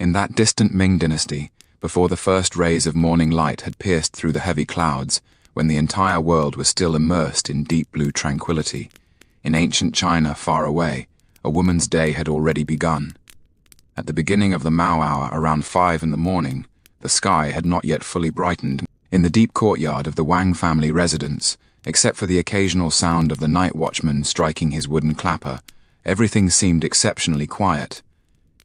In that distant Ming dynasty, before the first rays of morning light had pierced through the heavy clouds, when the entire world was still immersed in deep blue tranquility, in ancient China far away, a woman's day had already begun. At the beginning of the Mao hour, around 5 in the morning, the sky had not yet fully brightened. In the deep courtyard of the Wang family residence, except for the occasional sound of the night watchman striking his wooden clapper, everything seemed exceptionally quiet.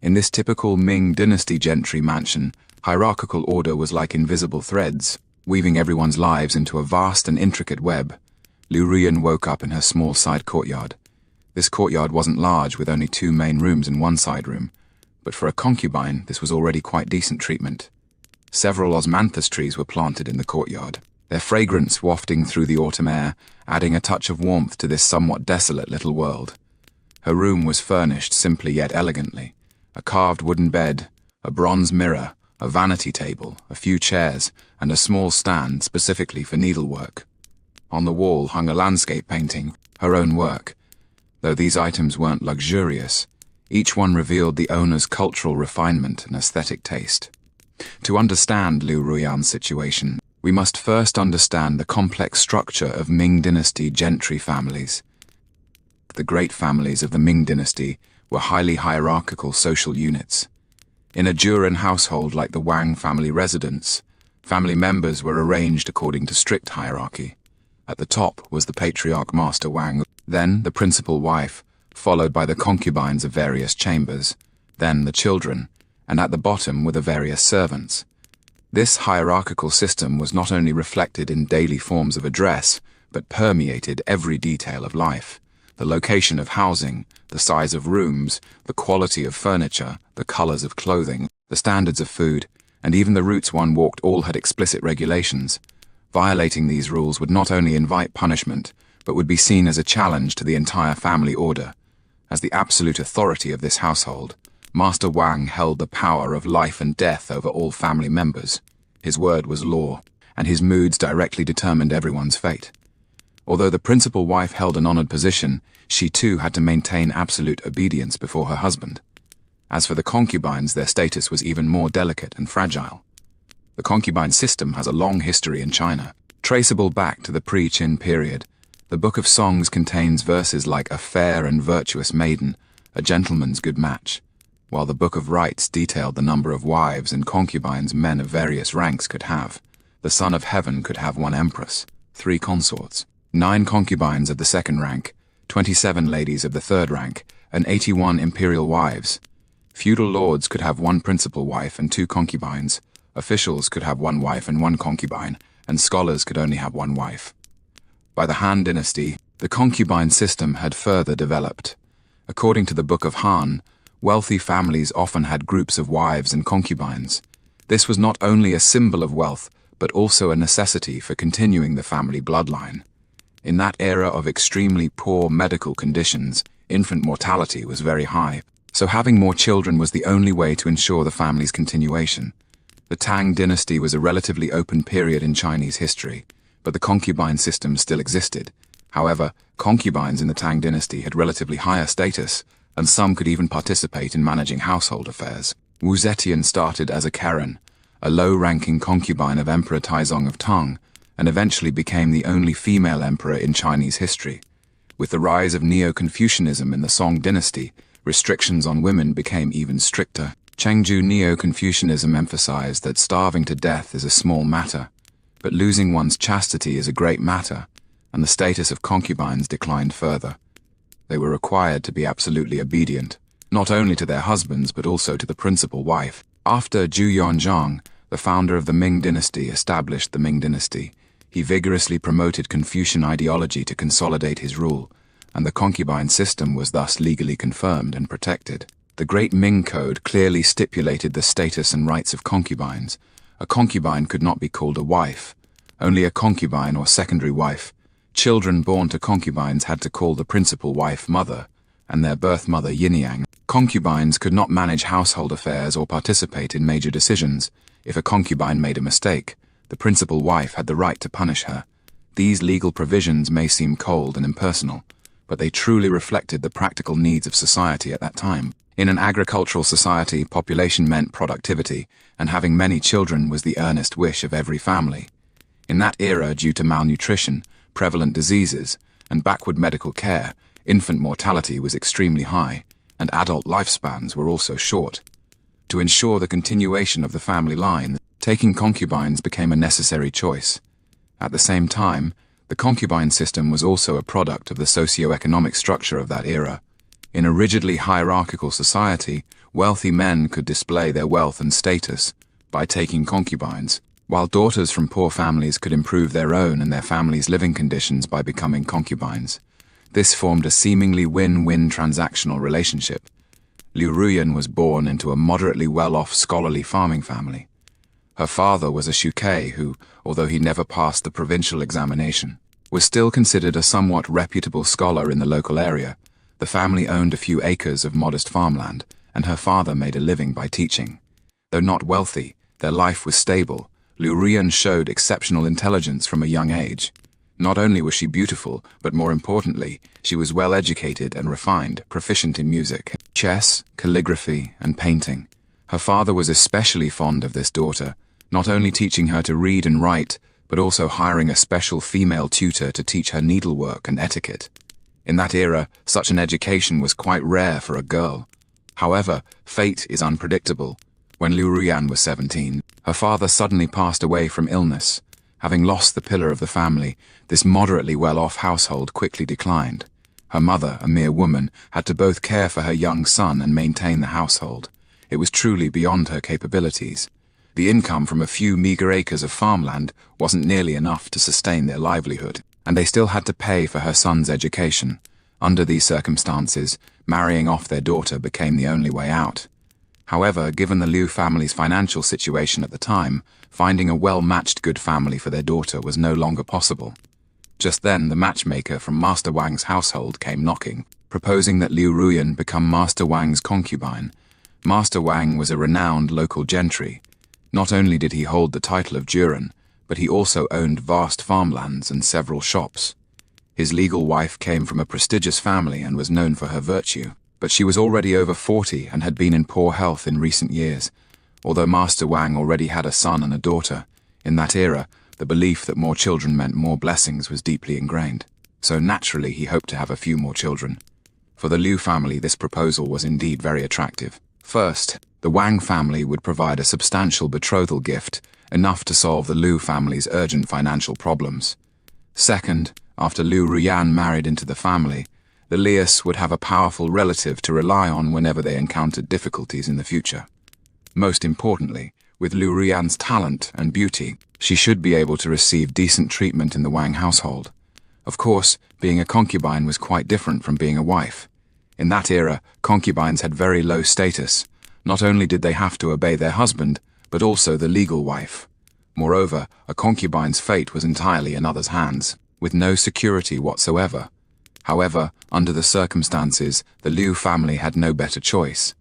In this typical Ming dynasty gentry mansion, hierarchical order was like invisible threads, weaving everyone's lives into a vast and intricate web. Liu Ruyan woke up in her small side courtyard. This courtyard wasn't large, with only 2 main rooms and 1 side room, but for a concubine this was already quite decent treatment. Several osmanthus trees were planted in the courtyard, their fragrance wafting through the autumn air, adding a touch of warmth to this somewhat desolate little world. Her room was furnished simply yet elegantly. A carved wooden bed, a bronze mirror, a vanity table, a few chairs, and a small stand specifically for needlework. On the wall hung a landscape painting, her own work. Though these items weren't luxurious, each one revealed the owner's cultural refinement and aesthetic taste. To understand Liu Ruyan's situation, we must first understand the complex structure of Ming dynasty gentry families. The great families of the Ming dynasty were highly hierarchical social units. In a Duran household like the Wang family residence, family members were arranged according to strict hierarchy. At the top was the patriarch Master Wang, then the principal wife, followed by the concubines of various chambers, then the children, and at the bottom were the various servants. This hierarchical system was not only reflected in daily forms of address, but permeated every detail of life. The location of housing, the size of rooms, the quality of furniture, the colors of clothing, the standards of food, and even the routes one walked all had explicit regulations. Violating these rules would not only invite punishment, but would be seen as a challenge to the entire family order. As the absolute authority of this household, Master Wang held the power of life and death over all family members. His word was law, and his moods directly determined everyone's fate. Although the principal wife held an honored position, she too had to maintain absolute obedience before her husband. As for the concubines, their status was even more delicate and fragile. The concubine system has a long history in China, traceable back to the pre-Qin period. The Book of Songs contains verses like "a fair and virtuous maiden, a gentleman's good match," while the Book of Rites detailed the number of wives and concubines men of various ranks could have. The Son of Heaven could have 1 empress, 3 consorts, 9 concubines of the 2nd rank, 27 ladies of the 3rd rank, and 81 imperial wives. Feudal lords could have 1 principal wife and 2 concubines, officials could have 1 wife and 1 concubine, and scholars could only have 1 wife. By the Han Dynasty, the concubine system had further developed. According to the Book of Han, wealthy families often had groups of wives and concubines. This was not only a symbol of wealth, but also a necessity for continuing the family bloodline. In that era of extremely poor medical conditions, infant mortality was very high, so having more children was the only way to ensure the family's continuation. The Tang dynasty was a relatively open period in Chinese history, but the concubine system still existed. However, concubines in the Tang dynasty had relatively higher status, and some could even participate in managing household affairs. Wu Zetian started as a Karen, a low-ranking concubine of Emperor Taizong of Tang, and eventually became the only female emperor in Chinese history. With the rise of Neo-Confucianism in the Song dynasty, restrictions on women became even stricter. Chengju Neo-Confucianism emphasized that starving to death is a small matter, but losing one's chastity is a great matter, and the status of concubines declined further. They were required to be absolutely obedient, not only to their husbands but also to the principal wife. After Zhu Yuanzhang, the founder of the Ming dynasty, established the Ming dynasty, he vigorously promoted Confucian ideology to consolidate his rule, and the concubine system was thus legally confirmed and protected. The Great Ming Code clearly stipulated the status and rights of concubines. A concubine could not be called a wife, only a concubine or secondary wife. Children born to concubines had to call the principal wife mother, and their birth mother yin-yang. Concubines could not manage household affairs or participate in major decisions. If a concubine made a mistake, the principal wife had the right to punish her. These legal provisions may seem cold and impersonal, but they truly reflected the practical needs of society at that time. In an agricultural society, population meant productivity, and having many children was the earnest wish of every family. In that era, due to malnutrition, prevalent diseases, and backward medical care, infant mortality was extremely high, and adult lifespans were also short. To ensure the continuation of the family line, taking concubines became a necessary choice. At the same time, the concubine system was also a product of the socio-economic structure of that era. In a rigidly hierarchical society, wealthy men could display their wealth and status by taking concubines, while daughters from poor families could improve their own and their family's living conditions by becoming concubines. This formed a seemingly win-win transactional relationship. Liu Ruyan was born into a moderately well-off scholarly farming family. Her father was a shuke who, although he never passed the provincial examination, was still considered a somewhat reputable scholar in the local area. The family owned a few acres of modest farmland, and her father made a living by teaching. Though not wealthy, their life was stable. Liu Ruyan showed exceptional intelligence from a young age. Not only was she beautiful, but more importantly, she was well educated and refined, proficient in music, chess, calligraphy, and painting. Her father was especially fond of this daughter, not only teaching her to read and write, but also hiring a special female tutor to teach her needlework and etiquette. In that era, such an education was quite rare for a girl. However, fate is unpredictable. When Liu Ruyan was 17, her father suddenly passed away from illness. Having lost the pillar of the family, this moderately well-off household quickly declined. Her mother, a mere woman, had to both care for her young son and maintain the household. It was truly beyond her capabilities. The income from a few meager acres of farmland wasn't nearly enough to sustain their livelihood, and they still had to pay for her son's education. Under these circumstances, marrying off their daughter became the only way out. However, given the Liu family's financial situation at the time, finding a well-matched good family for their daughter was no longer possible. Just then, the matchmaker from Master Wang's household came knocking, proposing that Liu Ruyan become Master Wang's concubine. Master Wang was a renowned local gentry. Not only did he hold the title of Juren, but he also owned vast farmlands and several shops. His legal wife came from a prestigious family and was known for her virtue, but she was already over 40 and had been in poor health in recent years. Although Master Wang already had a son and a daughter, in that era, the belief that more children meant more blessings was deeply ingrained. So naturally he hoped to have a few more children. For the Liu family, this proposal was indeed very attractive. First, the Wang family would provide a substantial betrothal gift, enough to solve the Liu family's urgent financial problems. Second, after Liu Ruyan married into the family, the Lius would have a powerful relative to rely on whenever they encountered difficulties in the future. Most importantly, with Liu Ruyan's talent and beauty, she should be able to receive decent treatment in the Wang household. Of course, being a concubine was quite different from being a wife. In that era, concubines had very low status. Not only did they have to obey their husband, but also the legal wife. Moreover, a concubine's fate was entirely in others' hands, with no security whatsoever. However, under the circumstances, the Liu family had no better choice.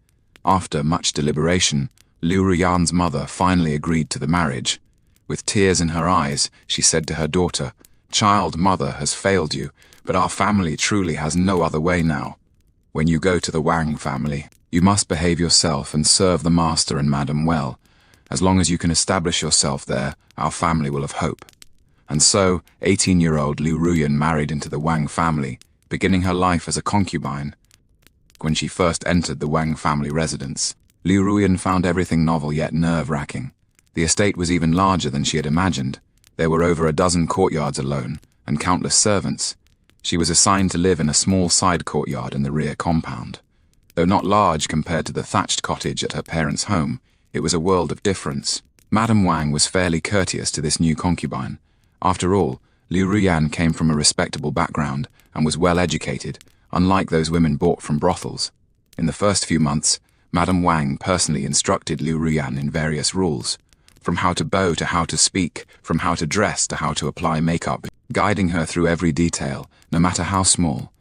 After much deliberation, Liu Ruyan's mother finally agreed to the marriage. With tears in her eyes, she said to her daughter, "Child, mother has failed you, but our family truly has no other way now. When you go to the Wang family, you must behave yourself and serve the master and madam well. As long as you can establish yourself there, our family will have hope." And so, 18-year-old Liu Ruyan married into the Wang family, beginning her life as a concubine. When she first entered the Wang family residence, Liu Ruyan found everything novel yet nerve-wracking. The estate was even larger than she had imagined. There were over a dozen courtyards alone, and countless servants. She was assigned to live in a small side courtyard in the rear compound. Though not large compared to the thatched cottage at her parents' home, it was a world of difference. Madame Wang was fairly courteous to this new concubine. After all, Liu Ruyan came from a respectable background and was well educated, unlike those women bought from brothels. In the first few months, Madame Wang personally instructed Liu Ruyan in various rules, from how to bow to how to speak, from how to dress to how to apply makeup, guiding her through every detail, no matter how small.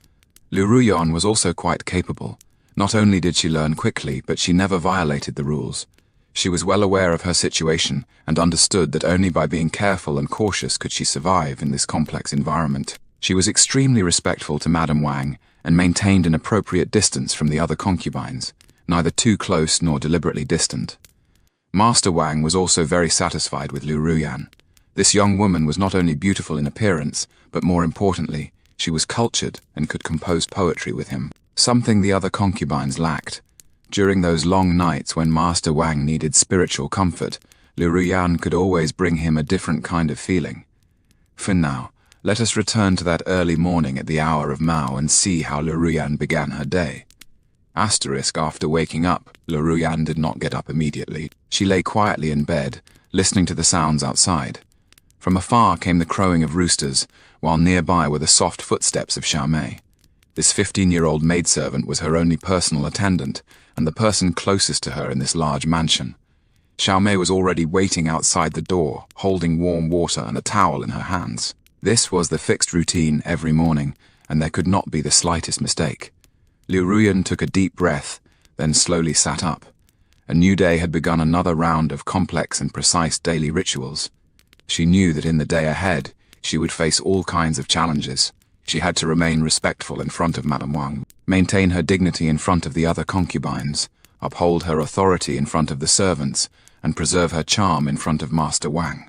Liu Ruyan was also quite capable. Not only did she learn quickly, but she never violated the rules. She was well aware of her situation and understood that only by being careful and cautious could she survive in this complex environment. She was extremely respectful to Madame Wang and maintained an appropriate distance from the other concubines. neither too close nor deliberately distant. Master Wang was also very satisfied with Liu Ruyan. This young woman was not only beautiful in appearance, but more importantly, she was cultured and could compose poetry with him, something the other concubines lacked. During those long nights when Master Wang needed spiritual comfort, Liu Ruyan could always bring him a different kind of feeling. For now, let us return to that early morning at the hour of Mao and see how Liu Ruyan began her day. After waking up, Liu Ruyan did not get up immediately. She lay quietly in bed, listening to the sounds outside. From afar came the crowing of roosters, while nearby were the soft footsteps of Xiaomei. This 15-year-old maidservant was her only personal attendant, and the person closest to her in this large mansion. Xiaomei was already waiting outside the door, holding warm water and a towel in her hands. This was the fixed routine every morning, and there could not be the slightest mistake. Liu Ruyan took a deep breath, then slowly sat up. A new day had begun another round of complex and precise daily rituals. She knew that in the day ahead, she would face all kinds of challenges. She had to remain respectful in front of Madame Wang, maintain her dignity in front of the other concubines, uphold her authority in front of the servants, and preserve her charm in front of Master Wang.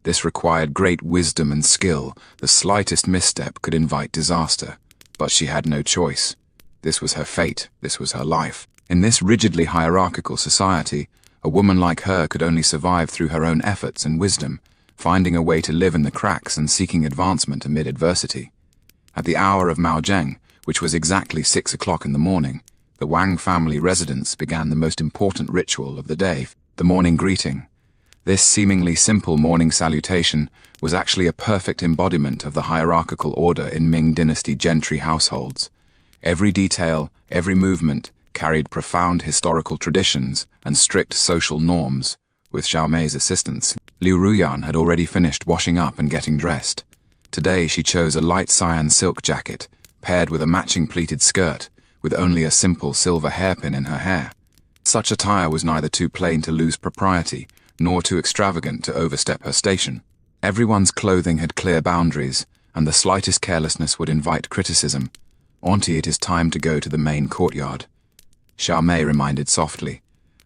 This required great wisdom and skill. The slightest misstep could invite disaster. But she had no choice. This was her fate, this was her life. In this rigidly hierarchical society, a woman like her could only survive through her own efforts and wisdom, finding a way to live in the cracks and seeking advancement amid adversity. At the hour of Mao Zheng, which was exactly 6 o'clock in the morning, the Wang family residence began the most important ritual of the day, the morning greeting. This seemingly simple morning salutation was actually a perfect embodiment of the hierarchical order in Ming Dynasty gentry households. Every detail, every movement, carried profound historical traditions and strict social norms. With Xiaomei's assistance, Liu Ruyan had already finished washing up and getting dressed. Today she chose a light cyan silk jacket, paired with a matching pleated skirt, with only a simple silver hairpin in her hair. Such attire was neither too plain to lose propriety, nor too extravagant to overstep her station. Everyone's clothing had clear boundaries, and the slightest carelessness would invite criticism. "Auntie, it is time to go to the main courtyard," Xiaomei reminded softly.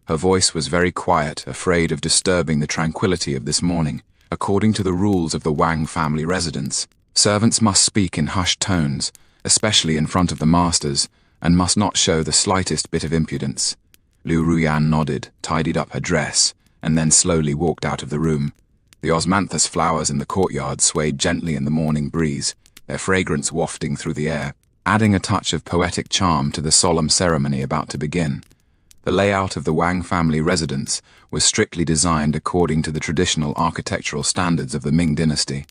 Her voice was very quiet, afraid of disturbing the tranquility of this morning. According to the rules of the Wang family residence, servants must speak in hushed tones, especially in front of the masters, and must not show the slightest bit of impudence. Liu Ruyan nodded, tidied up her dress, and then slowly walked out of the room. The osmanthus flowers in the courtyard swayed gently in the morning breeze, their fragrance wafting through the air, adding a touch of poetic charm to the solemn ceremony about to begin. The layout of the Wang family residence was strictly designed according to the traditional architectural standards of the Ming Dynasty.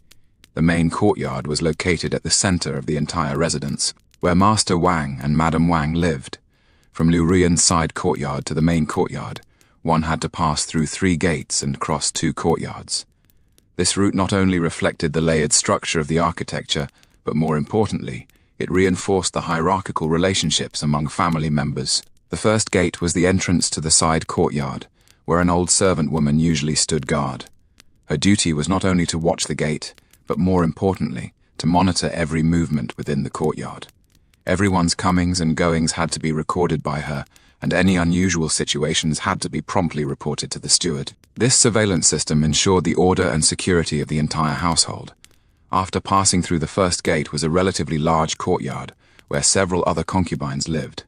The main courtyard was located at the center of the entire residence, where Master Wang and Madame Wang lived. From Liu Ruyan's side courtyard to the main courtyard, one had to pass through 3 gates and cross 2 courtyards. This route not only reflected the layered structure of the architecture, but more importantly, it reinforced the hierarchical relationships among family members. The first gate was the entrance to the side courtyard, where an old servant woman usually stood guard. Her duty was not only to watch the gate, but more importantly, to monitor every movement within the courtyard. Everyone's comings and goings had to be recorded by her, and any unusual situations had to be promptly reported to the steward. This surveillance system ensured the order and security of the entire household. After passing through the first gate was a relatively large courtyard, where several other concubines lived.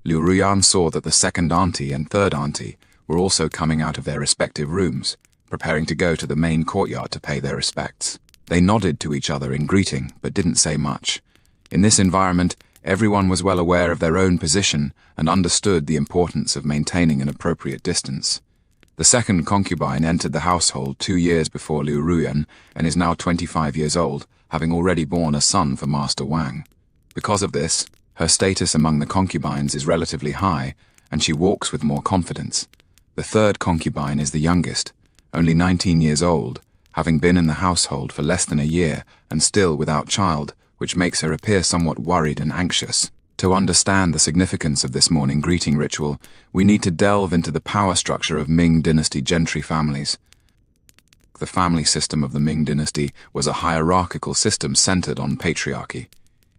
Liu Ruyan saw that the second auntie and third auntie were also coming out of their respective rooms, preparing to go to the main courtyard to pay their respects. They nodded to each other in greeting, but didn't say much. In this environment, everyone was well aware of their own position and understood the importance of maintaining an appropriate distance. The second concubine entered the household 2 years before Liu Ruyan and is now 25 years old, having already borne a son for Master Wang. Because of this, her status among the concubines is relatively high, and she walks with more confidence. The third concubine is the youngest, only 19 years old, having been in the household for less than a year and still without child, which makes her appear somewhat worried and anxious. To understand the significance of this morning greeting ritual, we need to delve into the power structure of Ming Dynasty gentry families. The family system of the Ming Dynasty was a hierarchical system centered on patriarchy.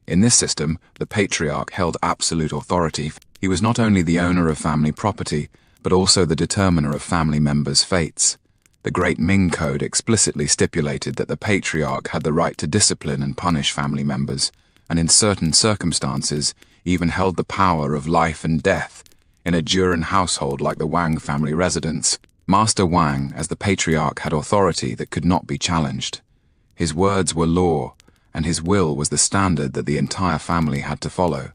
In this system, the patriarch held absolute authority. He was not only the owner of family property, but also the determiner of family members' fates. The Great Ming Code explicitly stipulated that the patriarch had the right to discipline and punish family members, and in certain circumstances even held the power of life and death. In a Duran household like the Wang family residence, Master Wang, as the patriarch, had authority that could not be challenged. His words were law, and his will was the standard that the entire family had to follow.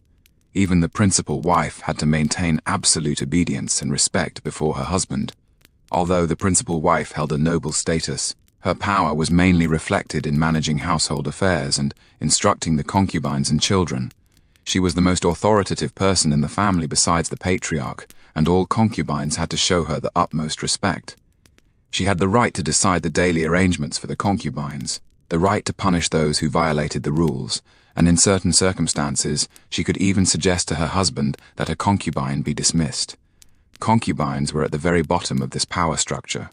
Even the principal wife had to maintain absolute obedience and respect before her husband. Although the principal wife held a noble status, her power was mainly reflected in managing household affairs and instructing the concubines and children. She was the most authoritative person in the family besides the patriarch, and all concubines had to show her the utmost respect. She had the right to decide the daily arrangements for the concubines, the right to punish those who violated the rules, and in certain circumstances she could even suggest to her husband that a concubine be dismissed. Concubines were at the very bottom of this power structure.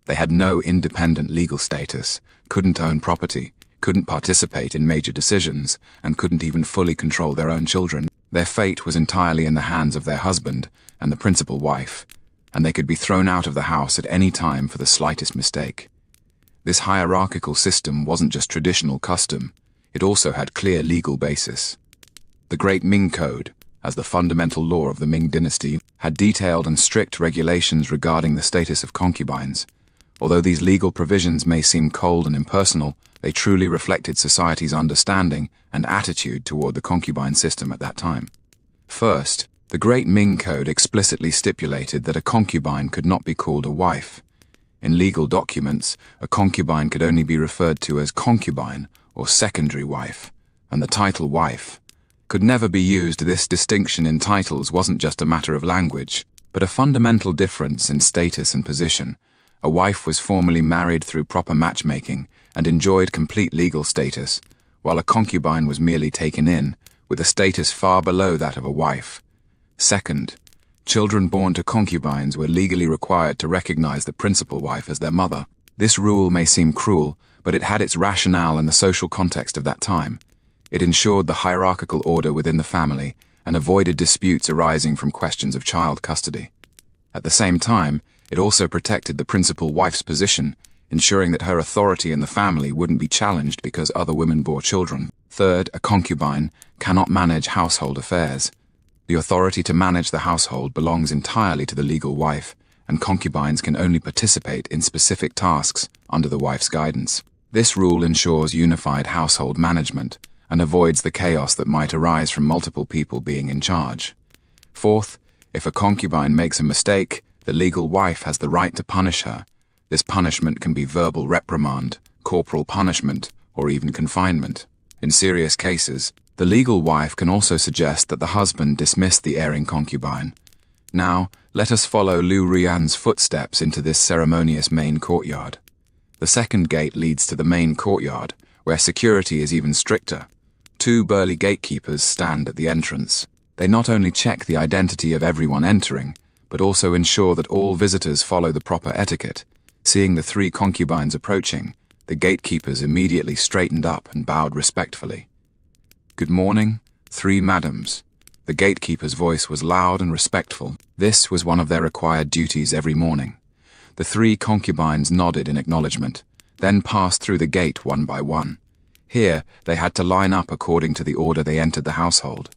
They had no independent legal status, couldn't own property, couldn't participate in major decisions, and couldn't even fully control their own children. Their fate was entirely in the hands of their husband and the principal wife, and they could be thrown out of the house at any time for the slightest mistake. This hierarchical system wasn't just traditional custom, it also had clear legal basis. The Great Ming Code, as the fundamental law of the Ming Dynasty, had detailed and strict regulations regarding the status of concubines. Although these legal provisions may seem cold and impersonal, they truly reflected society's understanding and attitude toward the concubine system at that time. First, the Great Ming Code explicitly stipulated that a concubine could not be called a wife. In legal documents, a concubine could only be referred to as concubine or secondary wife, and the title wife could never be used. This distinction in titles wasn't just a matter of language, but a fundamental difference in status and position. A wife was formally married through proper matchmaking and enjoyed complete legal status, while a concubine was merely taken in, with a status far below that of a wife. Second, children born to concubines were legally required to recognize the principal wife as their mother. This rule may seem cruel, but it had its rationale in the social context of that time. It ensured the hierarchical order within the family and avoided disputes arising from questions of child custody. At the same time, it also protected the principal wife's position, ensuring that her authority in the family wouldn't be challenged because other women bore children. Third, a concubine cannot manage household affairs. The authority to manage the household belongs entirely to the legal wife, and concubines can only participate in specific tasks under the wife's guidance. This rule ensures unified household management and avoids the chaos that might arise from multiple people being in charge. Fourth, if a concubine makes a mistake, the legal wife has the right to punish her. This punishment can be verbal reprimand, corporal punishment, or even confinement. In serious cases, the legal wife can also suggest that the husband dismiss the erring concubine. Now, let us follow Liu Ruyan's footsteps into this ceremonious main courtyard. The second gate leads to the main courtyard, where security is even stricter. Two burly gatekeepers stand at the entrance. They not only check the identity of everyone entering, but also ensure that all visitors follow the proper etiquette. Seeing the three concubines approaching, the gatekeepers immediately straightened up and bowed respectfully. "Good morning, three madams." The gatekeeper's voice was loud and respectful. This was one of their required duties every morning. The three concubines nodded in acknowledgement, then passed through the gate one by one. Here, they had to line up according to the order they entered the household.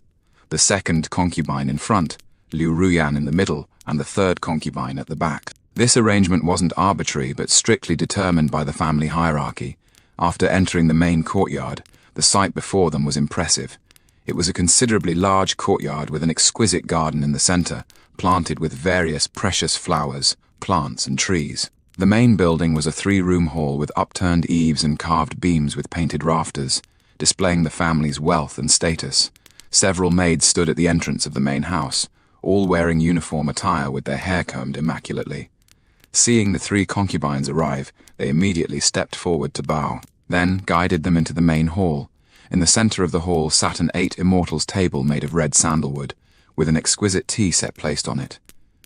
The second concubine in front, Liu Ruyan in the middle, and the third concubine at the back. This arrangement wasn't arbitrary but strictly determined by the family hierarchy. After entering the main courtyard, the sight before them was impressive. It was a considerably large courtyard with an exquisite garden in the center, planted with various precious flowers, plants and trees. The main building was a three-room hall with upturned eaves and carved beams with painted rafters, displaying the family's wealth and status. Several maids stood at the entrance of the main house, all wearing uniform attire with their hair combed immaculately. Seeing the three concubines arrive, they immediately stepped forward to bow, then guided them into the main hall. In the center of the hall sat an 8 immortals table made of red sandalwood, with an exquisite tea set placed on it.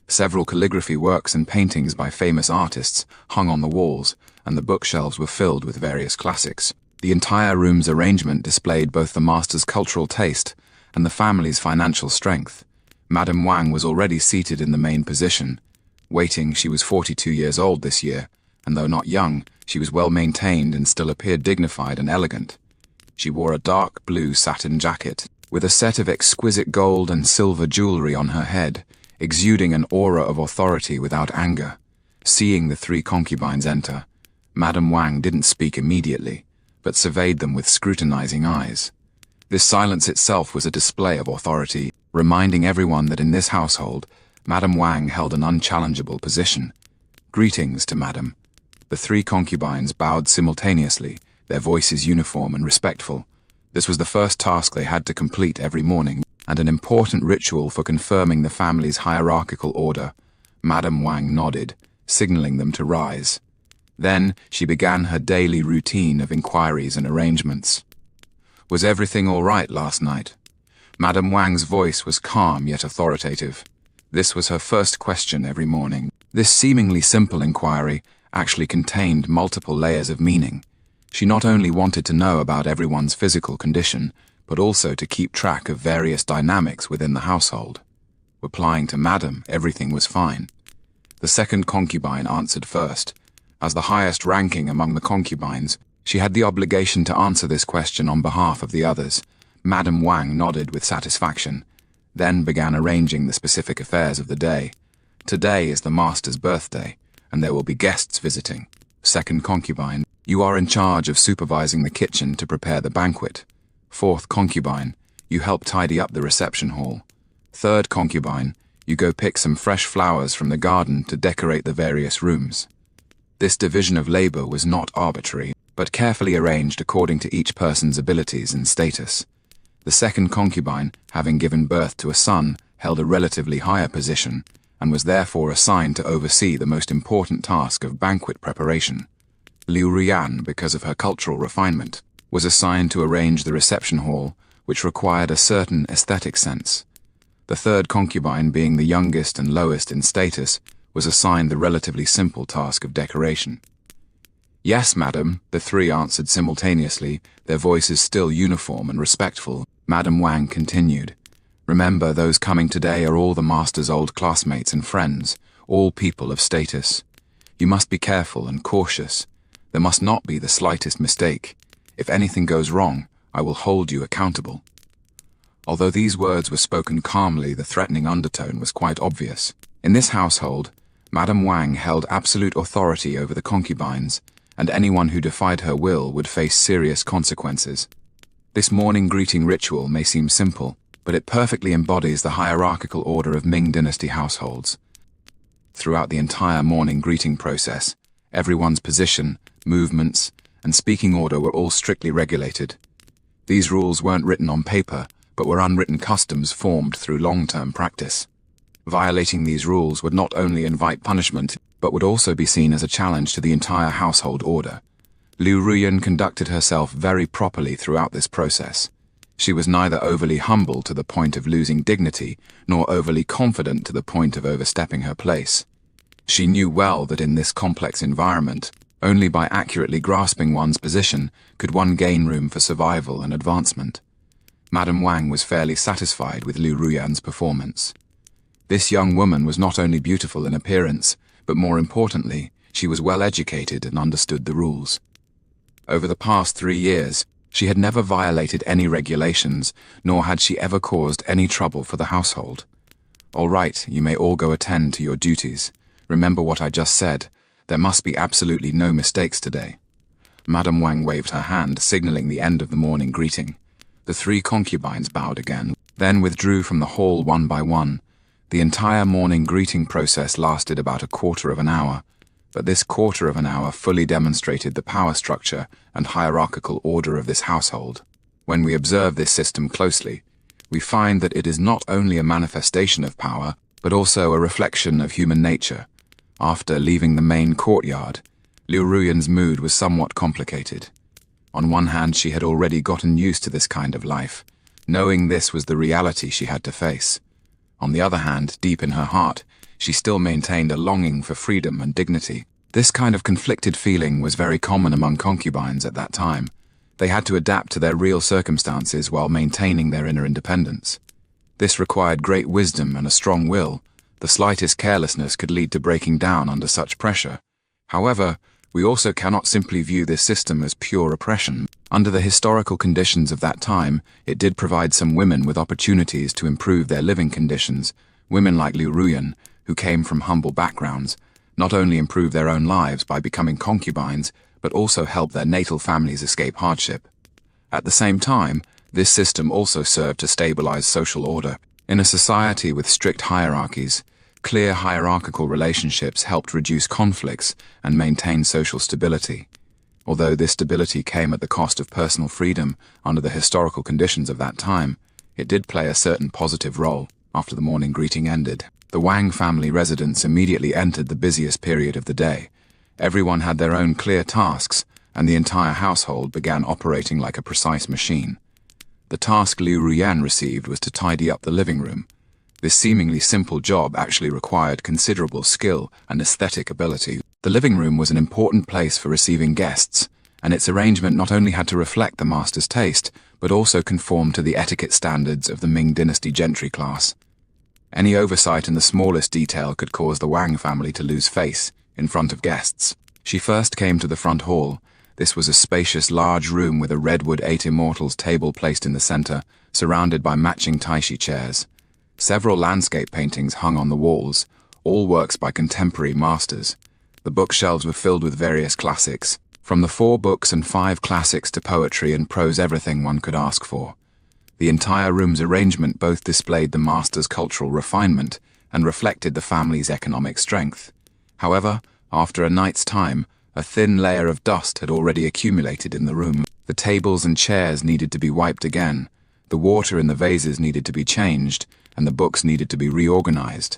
Several calligraphy works and paintings by famous artists hung on the walls, and the bookshelves were filled with various classics. The entire room's arrangement displayed both the master's cultural taste and the family's financial strength. Madame Wang was already seated in the main position. Waiting, she was 42 years old this year, and though not young, she was well maintained and still appeared dignified and elegant. She wore a dark blue satin jacket, with a set of exquisite gold and silver jewelry on her head, exuding an aura of authority without anger. Seeing the three concubines enter, Madame Wang didn't speak immediately, but surveyed them with scrutinizing eyes. This silence itself was a display of authority, reminding everyone that in this household, Madame Wang held an unchallengeable position. "Greetings to Madame." The three concubines bowed simultaneously, their voices uniform and respectful. This was the first task they had to complete every morning, and an important ritual for confirming the family's hierarchical order. Madame Wang nodded, signaling them to rise. Then she began her daily routine of inquiries and arrangements. "Was everything all right last night?" Madame Wang's voice was calm yet authoritative. This was her first question every morning. This seemingly simple inquiry actually contained multiple layers of meaning. She not only wanted to know about everyone's physical condition, but also to keep track of various dynamics within the household. Replying to Madame, everything was fine. The second concubine answered first. As the highest ranking among the concubines, she had the obligation to answer this question on behalf of the others. Madame Wang nodded with satisfaction, then began arranging the specific affairs of the day. "Today is the master's birthday, and there will be guests visiting." Second concubine, "You are in charge of supervising the kitchen to prepare the banquet." Fourth concubine, "You help tidy up the reception hall." Third concubine, "You go pick some fresh flowers from the garden to decorate the various rooms." This division of labor was not arbitrary, but carefully arranged according to each person's abilities and status. The second concubine, having given birth to a son, held a relatively higher position, and was therefore assigned to oversee the most important task of banquet preparation. Liu Ruyan, because of her cultural refinement, was assigned to arrange the reception hall, which required a certain aesthetic sense. The third concubine, being the youngest and lowest in status, was assigned the relatively simple task of decoration. "Yes, madam," the three answered simultaneously, their voices still uniform and respectful. Madame Wang continued, "Remember, those coming today are all the master's old classmates and friends, all people of status. You must be careful and cautious. There must not be the slightest mistake. If anything goes wrong, I will hold you accountable." Although these words were spoken calmly, the threatening undertone was quite obvious. In this household, Madame Wang held absolute authority over the concubines, and anyone who defied her will would face serious consequences. This morning greeting ritual may seem simple, but it perfectly embodies the hierarchical order of Ming Dynasty households. Throughout the entire morning greeting process, everyone's position, movements, and speaking order were all strictly regulated. These rules weren't written on paper, but were unwritten customs formed through long-term practice. Violating these rules would not only invite punishment, but would also be seen as a challenge to the entire household order. Liu Ruyan conducted herself very properly throughout this process. She was neither overly humble to the point of losing dignity, nor overly confident to the point of overstepping her place. She knew well that in this complex environment, only by accurately grasping one's position could one gain room for survival and advancement. Madame Wang was fairly satisfied with Liu Ruyan's performance. This young woman was not only beautiful in appearance, but more importantly, she was well educated and understood the rules. Over the past 3 years, she had never violated any regulations, nor had she ever caused any trouble for the household. "All right, you may all go attend to your duties. Remember what I just said. There must be absolutely no mistakes today." Madame Wang waved her hand, signaling the end of the morning greeting. The three concubines bowed again, then withdrew from the hall one by one. The entire morning greeting process lasted about a quarter of an hour, but this quarter of an hour fully demonstrated the power structure and hierarchical order of this household. When we observe this system closely, we find that it is not only a manifestation of power, but also a reflection of human nature. After leaving the main courtyard, Liu Ruyan's mood was somewhat complicated. On one hand, she had already gotten used to this kind of life, knowing this was the reality she had to face. On the other hand, deep in her heart, she still maintained a longing for freedom and dignity. This kind of conflicted feeling was very common among concubines at that time. They had to adapt to their real circumstances while maintaining their inner independence. This required great wisdom and a strong will. The slightest carelessness could lead to breaking down under such pressure. However, we also cannot simply view this system as pure oppression. Under the historical conditions of that time, it did provide some women with opportunities to improve their living conditions. Women like Liu Ruyan, who came from humble backgrounds, not only improved their own lives by becoming concubines, but also helped their natal families escape hardship. At the same time, this system also served to stabilize social order. In a society with strict hierarchies, clear hierarchical relationships helped reduce conflicts and maintain social stability. Although this stability came at the cost of personal freedom under the historical conditions of that time, it did play a certain positive role. After the morning greeting ended, the Wang family residence immediately entered the busiest period of the day. Everyone had their own clear tasks, and the entire household began operating like a precise machine. The task Liu Ruyan received was to tidy up the living room. This seemingly simple job actually required considerable skill and aesthetic ability. The living room was an important place for receiving guests, and its arrangement not only had to reflect the master's taste, but also conform to the etiquette standards of the Ming Dynasty gentry class. Any oversight in the smallest detail could cause the Wang family to lose face in front of guests. She first came to the front hall. This was a spacious, large room with a redwood 8 Immortals table placed in the center, surrounded by matching taishi chairs. Several landscape paintings hung on the walls, all works by contemporary masters. The bookshelves were filled with various classics, from the 4 books and 5 classics to poetry and prose, everything one could ask for. The entire room's arrangement both displayed the master's cultural refinement and reflected the family's economic strength. However, after a night's time, a thin layer of dust had already accumulated in the room. The tables and chairs needed to be wiped again, the water in the vases needed to be changed, and the books needed to be reorganized.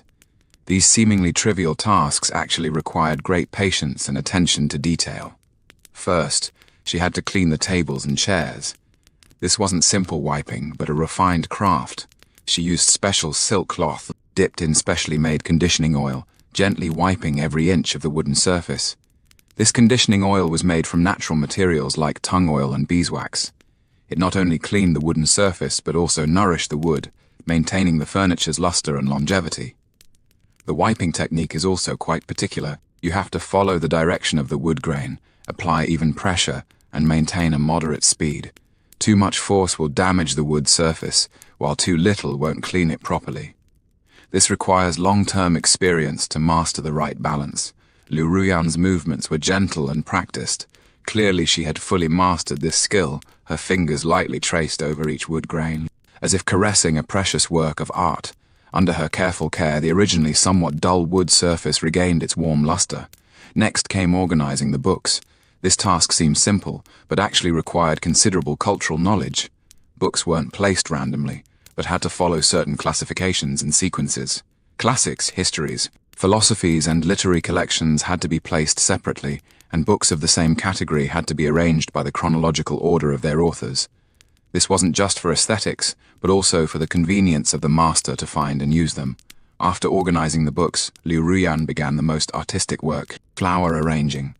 These seemingly trivial tasks actually required great patience and attention to detail. First, she had to clean the tables and chairs. This wasn't simple wiping, but a refined craft. She used special silk cloth, dipped in specially made conditioning oil, gently wiping every inch of the wooden surface. This conditioning oil was made from natural materials like tung oil and beeswax. It not only cleaned the wooden surface, but also nourished the wood, maintaining the furniture's luster and longevity. The wiping technique is also quite particular. You have to follow the direction of the wood grain, apply even pressure, and maintain a moderate speed. Too much force will damage the wood surface, while too little won't clean it properly. This requires long-term experience to master the right balance. Liu Ruyan's movements were gentle and practiced. Clearly she had fully mastered this skill, her fingers lightly traced over each wood grain, as if caressing a precious work of art. Under her careful care, the originally somewhat dull wood surface regained its warm luster. Next came organizing the books. This task seemed simple, but actually required considerable cultural knowledge. Books weren't placed randomly, but had to follow certain classifications and sequences. Classics, histories, philosophies, and literary collections had to be placed separately, and books of the same category had to be arranged by the chronological order of their authors. This wasn't just for aesthetics, but also for the convenience of the master to find and use them. After organizing the books, Liu Ruyan began the most artistic work, flower arranging.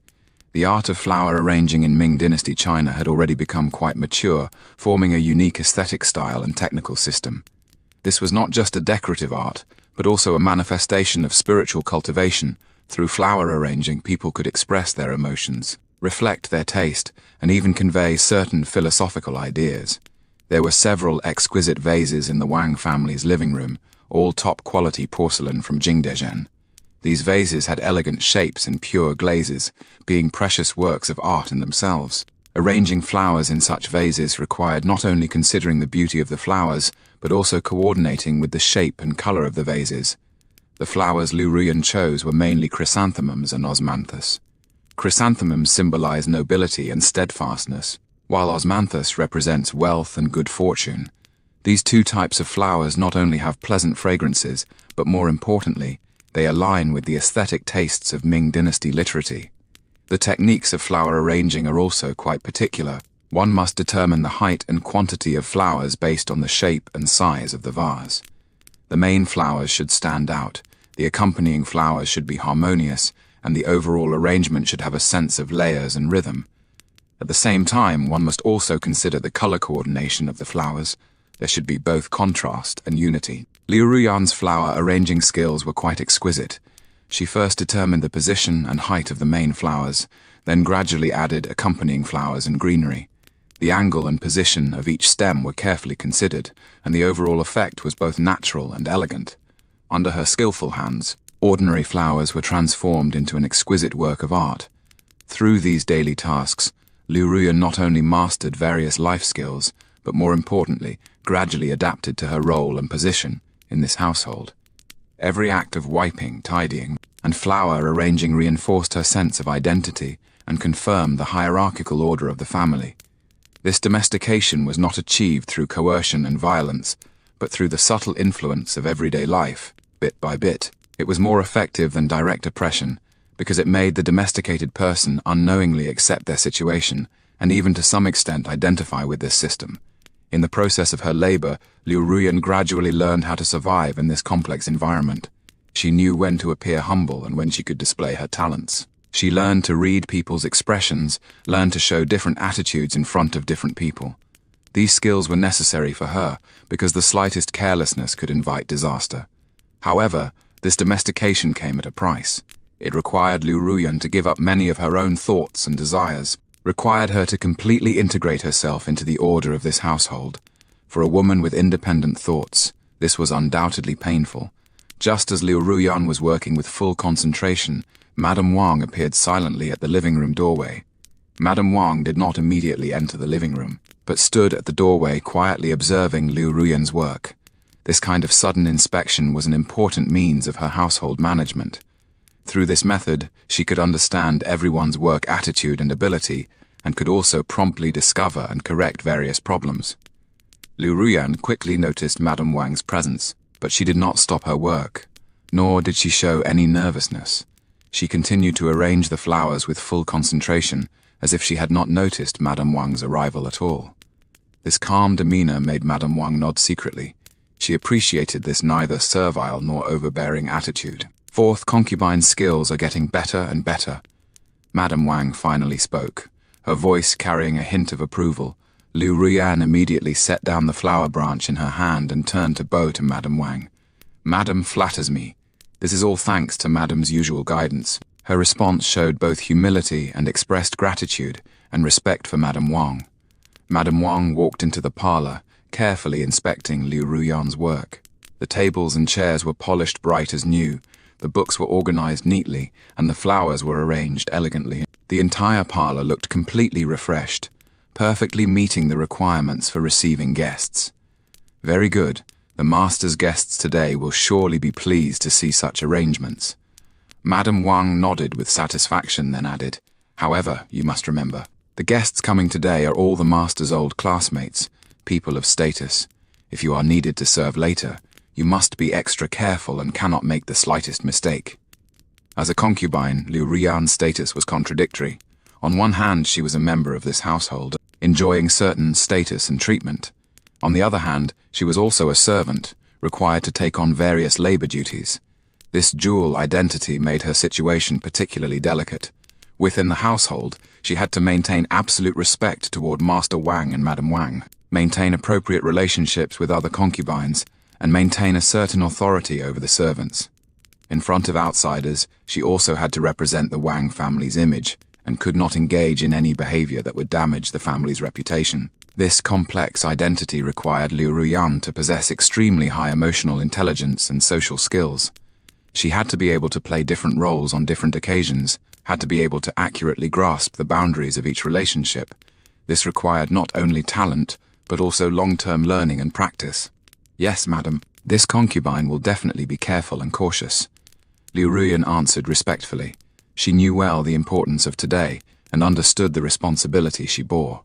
The art of flower arranging in Ming Dynasty China had already become quite mature, forming a unique aesthetic style and technical system. This was not just a decorative art, but also a manifestation of spiritual cultivation. Through flower arranging, people could express their emotions, reflect their taste, and even convey certain philosophical ideas. There were several exquisite vases in the Wang family's living room, all top-quality porcelain from Jingdezhen. These vases had elegant shapes and pure glazes, being precious works of art in themselves. Arranging flowers in such vases required not only considering the beauty of the flowers, but also coordinating with the shape and color of the vases. The flowers Liu Ruyan chose were mainly chrysanthemums and osmanthus. Chrysanthemums symbolize nobility and steadfastness, while osmanthus represents wealth and good fortune. These two types of flowers not only have pleasant fragrances, but more importantly, they align with the aesthetic tastes of Ming Dynasty literature. The techniques of flower arranging are also quite particular. One must determine the height and quantity of flowers based on the shape and size of the vase. The main flowers should stand out, the accompanying flowers should be harmonious, and the overall arrangement should have a sense of layers and rhythm. At the same time, one must also consider the color coordination of the flowers. There should be both contrast and unity. Liu Ruyan's flower arranging skills were quite exquisite. She first determined the position and height of the main flowers, then gradually added accompanying flowers and greenery. The angle and position of each stem were carefully considered, and the overall effect was both natural and elegant. Under her skillful hands, ordinary flowers were transformed into an exquisite work of art. Through these daily tasks, Liu Ruyan not only mastered various life skills, but more importantly, gradually adapted to her role and position in this household. Every act of wiping, tidying, and flower arranging reinforced her sense of identity and confirmed the hierarchical order of the family. This domestication was not achieved through coercion and violence, but through the subtle influence of everyday life, bit by bit. It was more effective than direct oppression, because it made the domesticated person unknowingly accept their situation, and even to some extent identify with this system. In the process of her labor, Liu Ruyan gradually learned how to survive in this complex environment. She knew when to appear humble and when she could display her talents. She learned to read people's expressions, learned to show different attitudes in front of different people. These skills were necessary for her, because the slightest carelessness could invite disaster. However, this domestication came at a price. It required Liu Ruyan to give up many of her own thoughts and desires, required her to completely integrate herself into the order of this household. For a woman with independent thoughts, this was undoubtedly painful. Just as Liu Ruyan was working with full concentration, Madame Wang appeared silently at the living room doorway. Madame Wang did not immediately enter the living room, but stood at the doorway quietly observing Liu Ruyan's work. This kind of sudden inspection was an important means of her household management. Through this method, she could understand everyone's work attitude and ability, and could also promptly discover and correct various problems. Liu Ruyan quickly noticed Madame Wang's presence, but she did not stop her work, nor did she show any nervousness. She continued to arrange the flowers with full concentration, as if she had not noticed Madame Wang's arrival at all. This calm demeanor made Madame Wang nod secretly. She appreciated this neither servile nor overbearing attitude. Fourth, concubine's skills are getting better and better. Madame Wang finally spoke, her voice carrying a hint of approval. Liu Ruyan immediately set down the flower branch in her hand and turned to bow to Madame Wang. "Madame flatters me. This is all thanks to Madame's usual guidance." Her response showed both humility and expressed gratitude and respect for Madame Wang. Madame Wang walked into the parlor, carefully inspecting Liu Ruyan's work. The tables and chairs were polished bright as new, the books were organized neatly, and the flowers were arranged elegantly. The entire parlor looked completely refreshed, perfectly meeting the requirements for receiving guests. Very good. The master's guests today will surely be pleased to see such arrangements. Madame Wang nodded with satisfaction, then added, "However, you must remember, the guests coming today are all the master's old classmates, people of status. If you are needed to serve later, you must be extra careful and cannot make the slightest mistake." As a concubine, Liu Ruyan's status was contradictory. On one hand, she was a member of this household, enjoying certain status and treatment. On the other hand, she was also a servant, required to take on various labor duties. This dual identity made her situation particularly delicate. Within the household, she had to maintain absolute respect toward Master Wang and Madame Wang, maintain appropriate relationships with other concubines, and maintain a certain authority over the servants. In front of outsiders, she also had to represent the Wang family's image, and could not engage in any behavior that would damage the family's reputation. This complex identity required Liu Ruyan to possess extremely high emotional intelligence and social skills. She had to be able to play different roles on different occasions, had to be able to accurately grasp the boundaries of each relationship. This required not only talent, but also long-term learning and practice. "Yes, madam, this concubine will definitely be careful and cautious." Liu Ruyan answered respectfully. She knew well the importance of today and understood the responsibility she bore.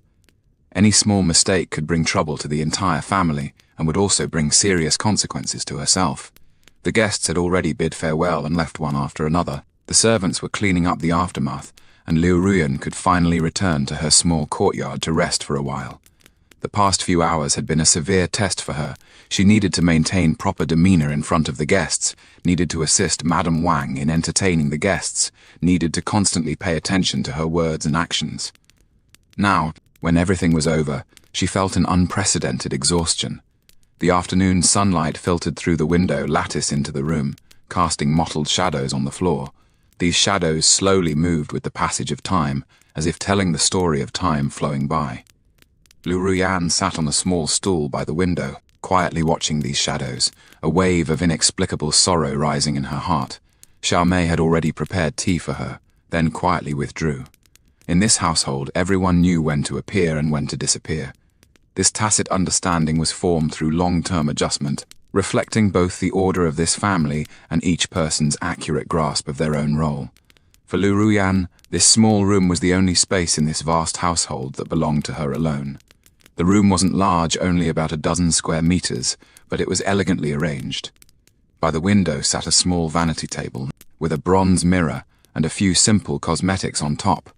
Any small mistake could bring trouble to the entire family and would also bring serious consequences to herself. The guests had already bid farewell and left one after another. The servants were cleaning up the aftermath, and Liu Ruyan could finally return to her small courtyard to rest for a while. The past few hours had been a severe test for her. She needed to maintain proper demeanor in front of the guests, needed to assist Madame Wang in entertaining the guests, needed to constantly pay attention to her words and actions. Now, when everything was over, she felt an unprecedented exhaustion. The afternoon sunlight filtered through the window lattice into the room, casting mottled shadows on the floor. These shadows slowly moved with the passage of time, as if telling the story of time flowing by. Lu Ruyan sat on a small stool by the window, quietly watching these shadows, a wave of inexplicable sorrow rising in her heart. Xiao Mei had already prepared tea for her, then quietly withdrew. In this household, everyone knew when to appear and when to disappear. This tacit understanding was formed through long-term adjustment, reflecting both the order of this family and each person's accurate grasp of their own role. For Lu Ruyan, this small room was the only space in this vast household that belonged to her alone. The room wasn't large, only about a dozen square meters, but it was elegantly arranged. By the window sat a small vanity table, with a bronze mirror and a few simple cosmetics on top.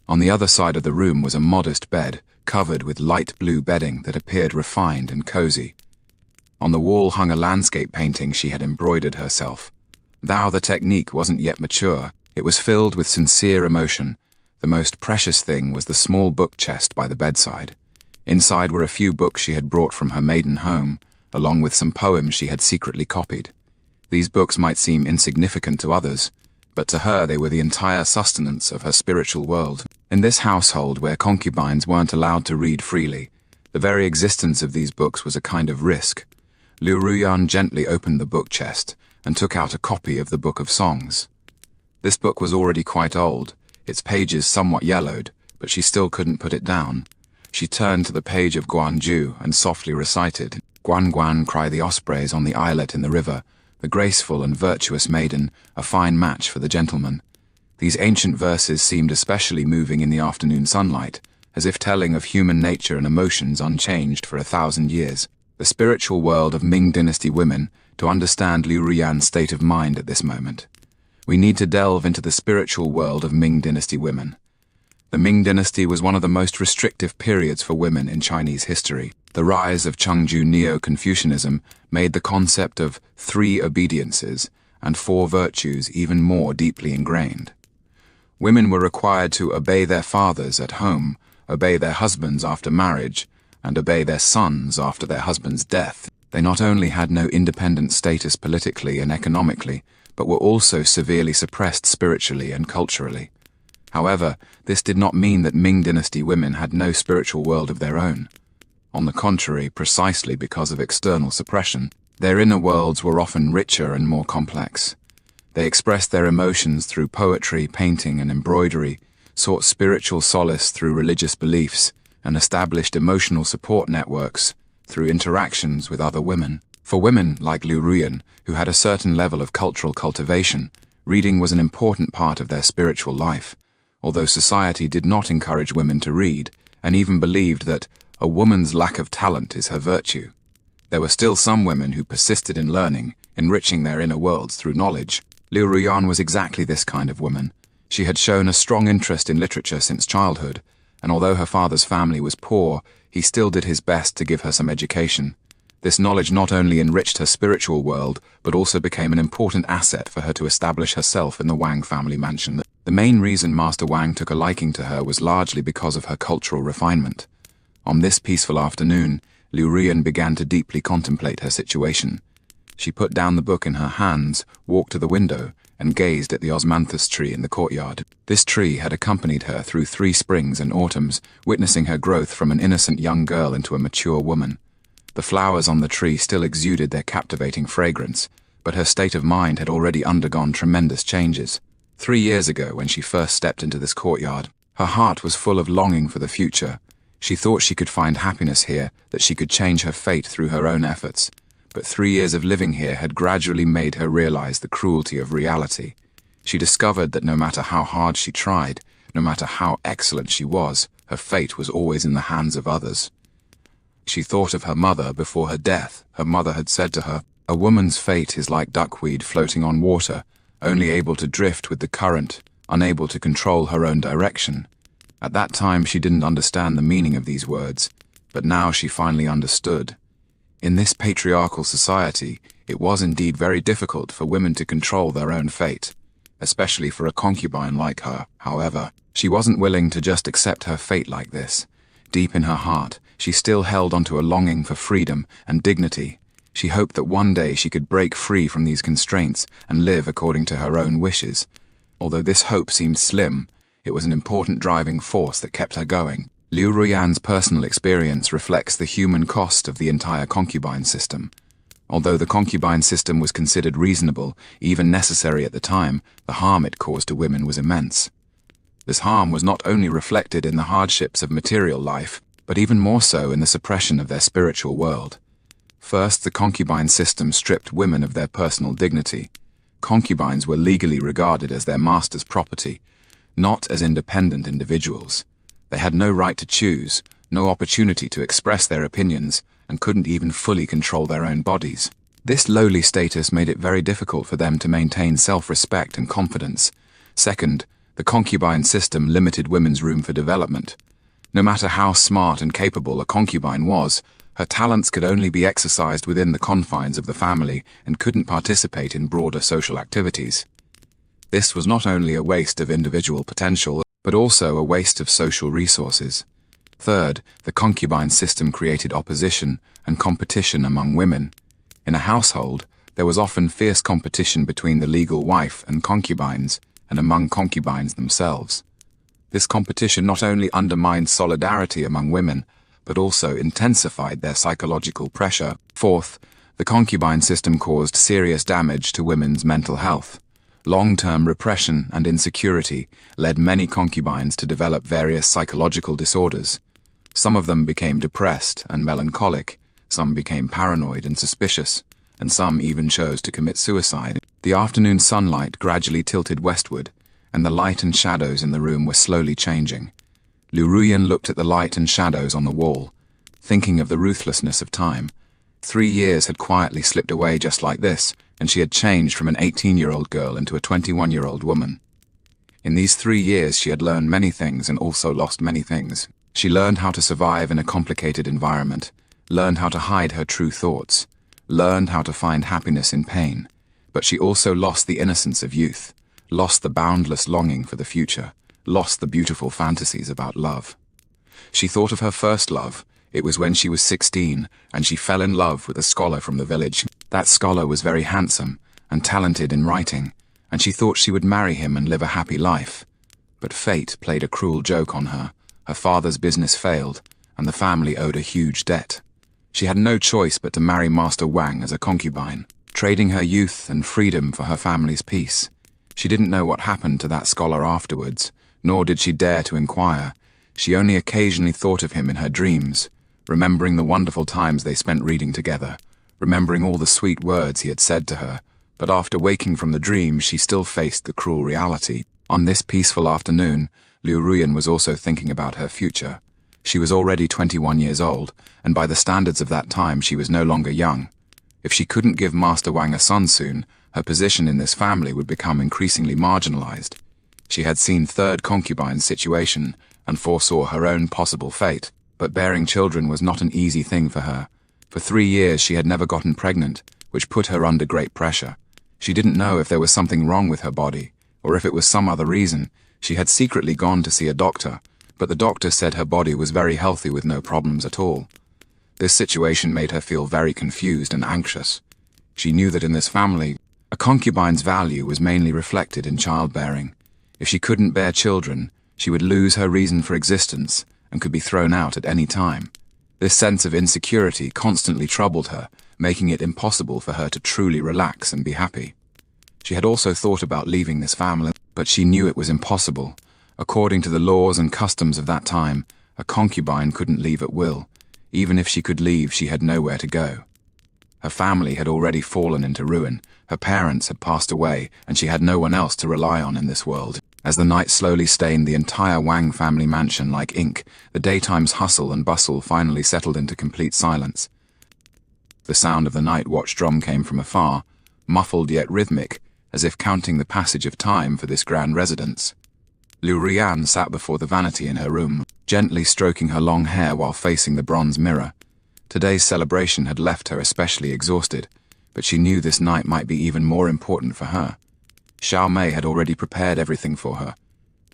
On the other side of the room was a modest bed, covered with light blue bedding that appeared refined and cozy. On the wall hung a landscape painting she had embroidered herself. Though the technique wasn't yet mature, it was filled with sincere emotion. The most precious thing was the small book chest by the bedside. Inside were a few books she had brought from her maiden home, along with some poems she had secretly copied. These books might seem insignificant to others, but to her they were the entire sustenance of her spiritual world. In this household where concubines weren't allowed to read freely, the very existence of these books was a kind of risk. Lu Ruyan gently opened the book chest and took out a copy of the Book of Songs. This book was already quite old, its pages somewhat yellowed, but she still couldn't put it down. She turned to the page of Guanju and softly recited, "Guan Guan cry the ospreys on the islet in the river, the graceful and virtuous maiden, a fine match for the gentleman." These ancient verses seemed especially moving in the afternoon sunlight, as if telling of human nature and emotions unchanged for 1,000 years. The spiritual world of Ming Dynasty women, to understand Lu Ruyan's state of mind at this moment. We need to delve into the spiritual world of Ming Dynasty women. The Ming Dynasty was one of the most restrictive periods for women in Chinese history. The rise of Chengju Neo-Confucianism made the concept of 3 obediences and 4 virtues even more deeply ingrained. Women were required to obey their fathers at home, obey their husbands after marriage, and obey their sons after their husband's death. They not only had no independent status politically and economically, but were also severely suppressed spiritually and culturally. However, this did not mean that Ming Dynasty women had no spiritual world of their own. On the contrary, precisely because of external suppression, their inner worlds were often richer and more complex. They expressed their emotions through poetry, painting, and embroidery, sought spiritual solace through religious beliefs, and established emotional support networks through interactions with other women. For women like Lu Ruyan, who had a certain level of cultural cultivation, reading was an important part of their spiritual life, although society did not encourage women to read, and even believed that a woman's lack of talent is her virtue. There were still some women who persisted in learning, enriching their inner worlds through knowledge. Lu Ruyan was exactly this kind of woman. She had shown a strong interest in literature since childhood, and although her father's family was poor, he still did his best to give her some education. This knowledge not only enriched her spiritual world, but also became an important asset for her to establish herself in the Wang family mansion. The main reason Master Wang took a liking to her was largely because of her cultural refinement. On this peaceful afternoon, Lu Ruyan began to deeply contemplate her situation. She put down the book in her hands, walked to the window, and gazed at the osmanthus tree in the courtyard. This tree had accompanied her through 3 springs and autumns, witnessing her growth from an innocent young girl into a mature woman. The flowers on the tree still exuded their captivating fragrance, but her state of mind had already undergone tremendous changes. 3 years ago, when she first stepped into this courtyard, her heart was full of longing for the future. She thought she could find happiness here, that she could change her fate through her own efforts. But 3 years of living here had gradually made her realize the cruelty of reality. She discovered that no matter how hard she tried, no matter how excellent she was, her fate was always in the hands of others. She thought of her mother before her death. Her mother had said to her, "A woman's fate is like duckweed floating on water, only able to drift with the current, unable to control her own direction." At that time she didn't understand the meaning of these words, but now she finally understood. In this patriarchal society, it was indeed very difficult for women to control their own fate, especially for a concubine like her. However, she wasn't willing to just accept her fate like this. Deep in her heart, she still held onto a longing for freedom and dignity. She hoped that one day she could break free from these constraints and live according to her own wishes. Although this hope seemed slim, it was an important driving force that kept her going. Liu Ruyan's personal experience reflects the human cost of the entire concubine system. Although the concubine system was considered reasonable, even necessary at the time, the harm it caused to women was immense. This harm was not only reflected in the hardships of material life, but even more so in the suppression of their spiritual world. First, the concubine system stripped women of their personal dignity. Concubines were legally regarded as their master's property, not as independent individuals. They had no right to choose, no opportunity to express their opinions, and couldn't even fully control their own bodies. This lowly status made it very difficult for them to maintain self-respect and confidence. Second, the concubine system limited women's room for development. No matter how smart and capable a concubine was, her talents could only be exercised within the confines of the family and couldn't participate in broader social activities. This was not only a waste of individual potential, but also a waste of social resources. Third, the concubine system created opposition and competition among women. In a household, there was often fierce competition between the legal wife and concubines, and among concubines themselves. This competition not only undermined solidarity among women, but also intensified their psychological pressure. Fourth, the concubine system caused serious damage to women's mental health. Long-term repression and insecurity led many concubines to develop various psychological disorders. Some of them became depressed and melancholic, some became paranoid and suspicious, and some even chose to commit suicide. The afternoon sunlight gradually tilted westward, and the light and shadows in the room were slowly changing. Liu Ruyan looked at the light and shadows on the wall, thinking of the ruthlessness of time. 3 years had quietly slipped away just like this, and she had changed from an 18-year-old girl into a 21-year-old woman. In these 3 years she had learned many things and also lost many things. She learned how to survive in a complicated environment, learned how to hide her true thoughts, learned how to find happiness in pain. But she also lost the innocence of youth, lost the boundless longing for the future, lost the beautiful fantasies about love. She thought of her first love. It was when she was 16, and she fell in love with a scholar from the village. That scholar was very handsome and talented in writing, and she thought she would marry him and live a happy life. But fate played a cruel joke on her. Her father's business failed, and the family owed a huge debt. She had no choice but to marry Master Wang as a concubine, trading her youth and freedom for her family's peace. She didn't know what happened to that scholar afterwards, nor did she dare to inquire. She only occasionally thought of him in her dreams, remembering the wonderful times they spent reading together, remembering all the sweet words he had said to her. But after waking from the dream, she still faced the cruel reality. On this peaceful afternoon, Liu Ruyan was also thinking about her future. She was already 21 years old, and by the standards of that time she was no longer young. If she couldn't give Master Wang a son soon, her position in this family would become increasingly marginalized. She had seen third concubine's situation and foresaw her own possible fate, but bearing children was not an easy thing for her. For 3 years she had never gotten pregnant, which put her under great pressure. She didn't know if there was something wrong with her body, or if it was some other reason. She had secretly gone to see a doctor, but the doctor said her body was very healthy with no problems at all. This situation made her feel very confused and anxious. She knew that in this family, a concubine's value was mainly reflected in childbearing. If she couldn't bear children, she would lose her reason for existence and could be thrown out at any time. This sense of insecurity constantly troubled her, making it impossible for her to truly relax and be happy. She had also thought about leaving this family, but she knew it was impossible. According to the laws and customs of that time, a concubine couldn't leave at will. Even if she could leave, she had nowhere to go. Her family had already fallen into ruin. Her parents had passed away, and she had no one else to rely on in this world. As the night slowly stained the entire Wang family mansion like ink, the daytime's hustle and bustle finally settled into complete silence. The sound of the night watch drum came from afar, muffled yet rhythmic, as if counting the passage of time for this grand residence. Liu Ruyan sat before the vanity in her room, gently stroking her long hair while facing the bronze mirror. Today's celebration had left her especially exhausted, but she knew this night might be even more important for her. Xiao Mei had already prepared everything for her.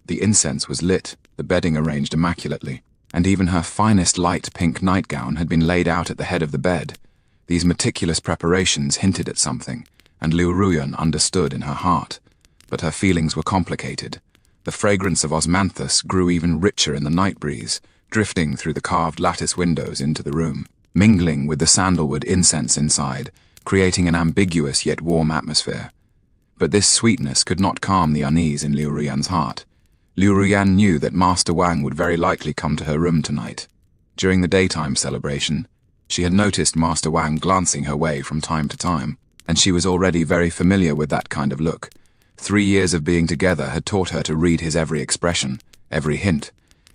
The incense was lit, the bedding arranged immaculately, and even her finest light pink nightgown had been laid out at the head of the bed. These meticulous preparations hinted at something, and Liu Ruyan understood in her heart. But her feelings were complicated. The fragrance of osmanthus grew even richer in the night breeze, drifting through the carved lattice windows into the room, mingling with the sandalwood incense inside, creating an ambiguous yet warm atmosphere. But this sweetness could not calm the unease in Liu Ruyan's heart. Liu Ruyan knew that Master Wang would very likely come to her room tonight. During the daytime celebration, she had noticed Master Wang glancing her way from time to time, and she was already very familiar with that kind of look. 3 years of being together had taught her to read his every expression, every hint.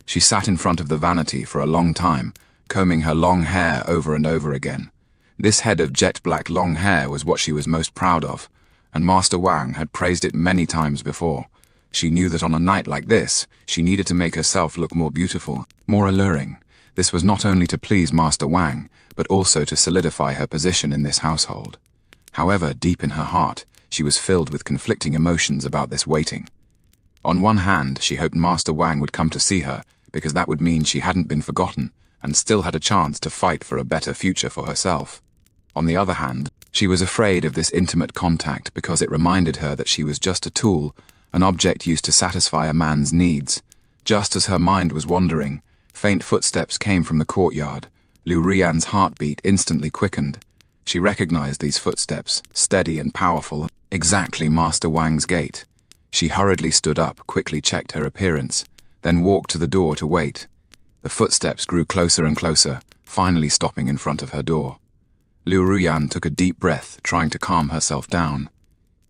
She sat in front of the vanity for a long time, combing her long hair over and over again. This head of jet-black long hair was what she was most proud of, and Master Wang had praised it many times before. She knew that on a night like this, she needed to make herself look more beautiful, more alluring. This was not only to please Master Wang, but also to solidify her position in this household. However, deep in her heart, she was filled with conflicting emotions about this waiting. On one hand, she hoped Master Wang would come to see her, because that would mean she hadn't been forgotten, and still had a chance to fight for a better future for herself. On the other hand, she was afraid of this intimate contact because it reminded her that she was just a tool, an object used to satisfy a man's needs. Just as her mind was wandering, faint footsteps came from the courtyard. Liu Ruyan's heartbeat instantly quickened. She recognized these footsteps, steady and powerful, exactly Master Wang's gait. She hurriedly stood up, quickly checked her appearance, then walked to the door to wait. The footsteps grew closer and closer, finally stopping in front of her door. Liu Ruyan took a deep breath, trying to calm herself down.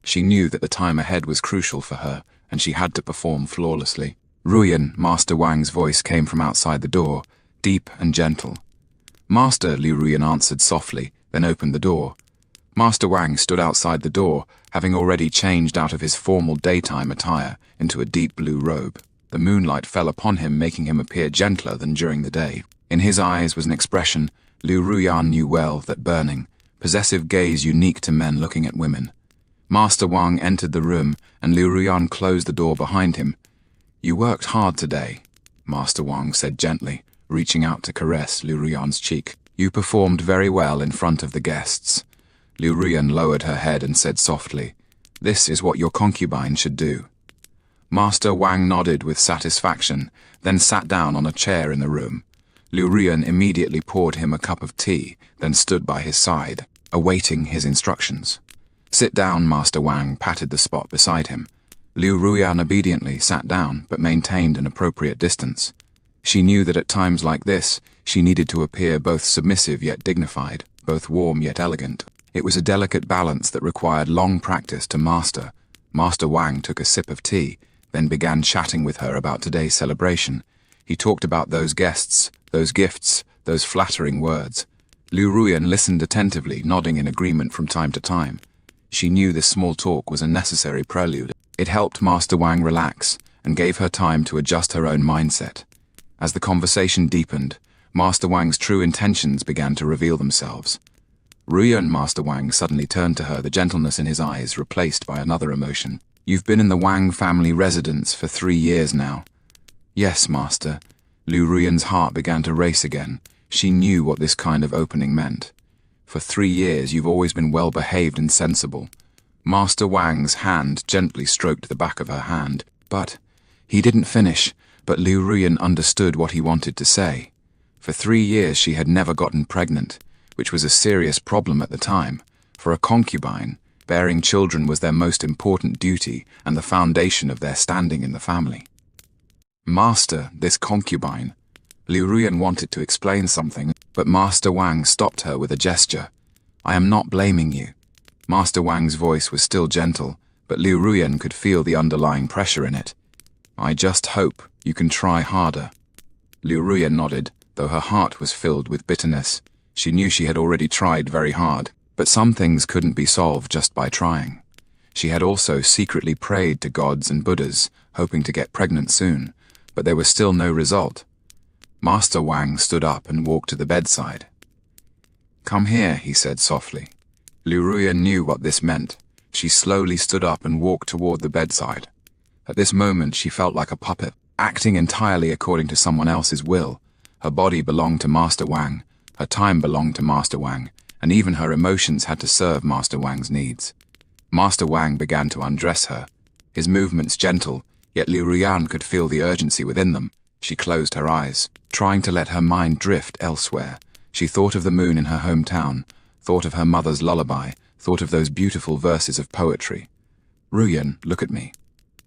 She knew that the time ahead was crucial for her, and she had to perform flawlessly. Ruyan, Master Wang's voice came from outside the door, deep and gentle. Master, Liu Ruyan answered softly, then opened the door. Master Wang stood outside the door, having already changed out of his formal daytime attire into a deep blue robe. The moonlight fell upon him, making him appear gentler than during the day. In his eyes was an expression Liu Ruyan knew well, that burning, possessive gaze unique to men looking at women. Master Wang entered the room, and Liu Ruyan closed the door behind him. "You worked hard today," Master Wang said gently, reaching out to caress Liu Ruyan's cheek. "You performed very well in front of the guests." Liu Ruyan lowered her head and said softly, "This is what your concubine should do." Master Wang nodded with satisfaction, then sat down on a chair in the room. Liu Ruyan immediately poured him a cup of tea, then stood by his side, awaiting his instructions. "Sit down," Master Wang patted the spot beside him. Liu Ruyan obediently sat down, but maintained an appropriate distance. She knew that at times like this, she needed to appear both submissive yet dignified, both warm yet elegant. It was a delicate balance that required long practice to master. Master Wang took a sip of tea, then began chatting with her about today's celebration. He talked about those guests, those gifts, those flattering words. Liu Ruyan listened attentively, nodding in agreement from time to time. She knew this small talk was a necessary prelude. It helped Master Wang relax, and gave her time to adjust her own mindset. As the conversation deepened, Master Wang's true intentions began to reveal themselves. Ruyan, Master Wang suddenly turned to her, the gentleness in his eyes replaced by another emotion. "You've been in the Wang family residence for 3 years now." "Yes, Master." Liu Ruyan's heart began to race again. She knew what this kind of opening meant. "For 3 years you've always been well-behaved and sensible." Master Wang's hand gently stroked the back of her hand. But he didn't finish, but Liu Ruyan understood what he wanted to say. For 3 years she had never gotten pregnant, which was a serious problem at the time. For a concubine, bearing children was their most important duty and the foundation of their standing in the family. "Master, this concubine." Liu Ruyan wanted to explain something, but Master Wang stopped her with a gesture. "I am not blaming you." Master Wang's voice was still gentle, but Liu Ruyan could feel the underlying pressure in it. "I just hope you can try harder." Liu Ruyan nodded, though her heart was filled with bitterness. She knew she had already tried very hard, but some things couldn't be solved just by trying. She had also secretly prayed to gods and Buddhas, hoping to get pregnant soon, but there was still no result. Master Wang stood up and walked to the bedside. "Come here," he said softly. Liu Ruyan knew what this meant. She slowly stood up and walked toward the bedside. At this moment she felt like a puppet, acting entirely according to someone else's will. Her body belonged to Master Wang, her time belonged to Master Wang, and even her emotions had to serve Master Wang's needs. Master Wang began to undress her, his movements gentle, yet Liu Ruyan could feel the urgency within them. She closed her eyes, trying to let her mind drift elsewhere. She thought of the moon in her hometown, thought of her mother's lullaby, thought of those beautiful verses of poetry. "Ruyan, look at me."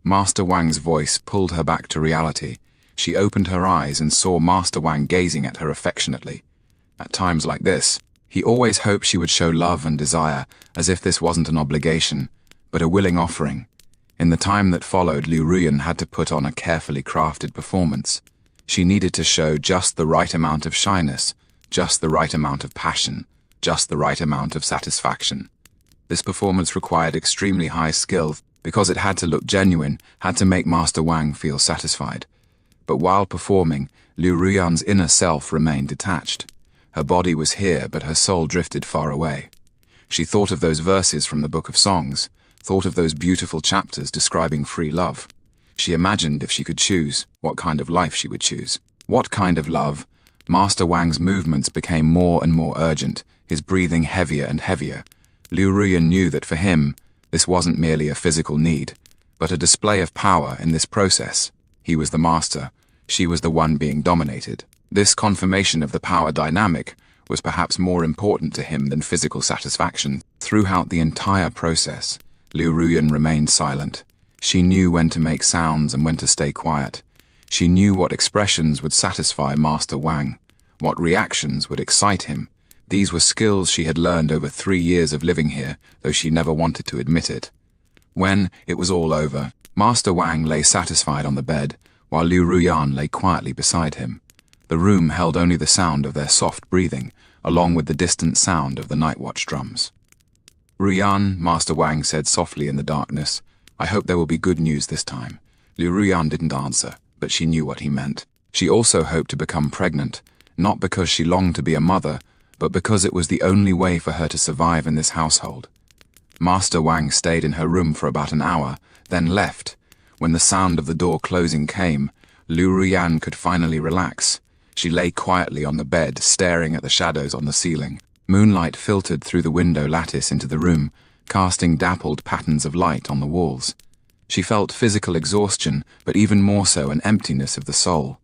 Master Wang's voice pulled her back to reality. She opened her eyes and saw Master Wang gazing at her affectionately. At times like this, he always hoped she would show love and desire, as if this wasn't an obligation, but a willing offering. In the time that followed, Liu Ruyan had to put on a carefully crafted performance. She needed to show just the right amount of shyness, just the right amount of passion, just the right amount of satisfaction. This performance required extremely high skill, because it had to look genuine, had to make Master Wang feel satisfied. But while performing, Liu Ruyan's inner self remained detached. Her body was here, but her soul drifted far away. She thought of those verses from the Book of Songs, thought of those beautiful chapters describing free love. She imagined if she could choose, what kind of life she would choose. What kind of love? Master Wang's movements became more and more urgent, his breathing heavier and heavier. Liu Ruyan knew that for him, this wasn't merely a physical need, but a display of power in this process. He was the master, she was the one being dominated. This confirmation of the power dynamic was perhaps more important to him than physical satisfaction. Throughout the entire process, Liu Ruyan remained silent. She knew when to make sounds and when to stay quiet. She knew what expressions would satisfy Master Wang, what reactions would excite him. These were skills she had learned over 3 years of living here, though she never wanted to admit it. When it was all over, Master Wang lay satisfied on the bed, while Liu Ruyan lay quietly beside him. The room held only the sound of their soft breathing, along with the distant sound of the night watch drums. "Ruyan," Master Wang said softly in the darkness, "I hope there will be good news this time." Liu Ruyan didn't answer, but she knew what he meant. She also hoped to become pregnant, not because she longed to be a mother, but because it was the only way for her to survive in this household. Master Wang stayed in her room for about an hour, then left. When the sound of the door closing came, Liu Ruyan could finally relax. She lay quietly on the bed, staring at the shadows on the ceiling. Moonlight filtered through the window lattice into the room, casting dappled patterns of light on the walls. She felt physical exhaustion, but even more so an emptiness of the soul.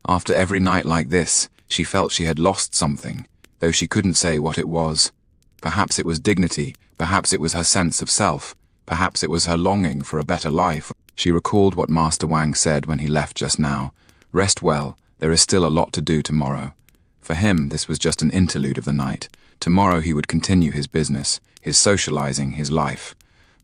After every night like this, she felt she had lost something, though she couldn't say what it was. Perhaps it was dignity, perhaps it was her sense of self, perhaps it was her longing for a better life. She recalled what Master Wang said when he left just now. "Rest well, there is still a lot to do tomorrow." For him, this was just an interlude of the night. Tomorrow he would continue his business, his socializing, his life.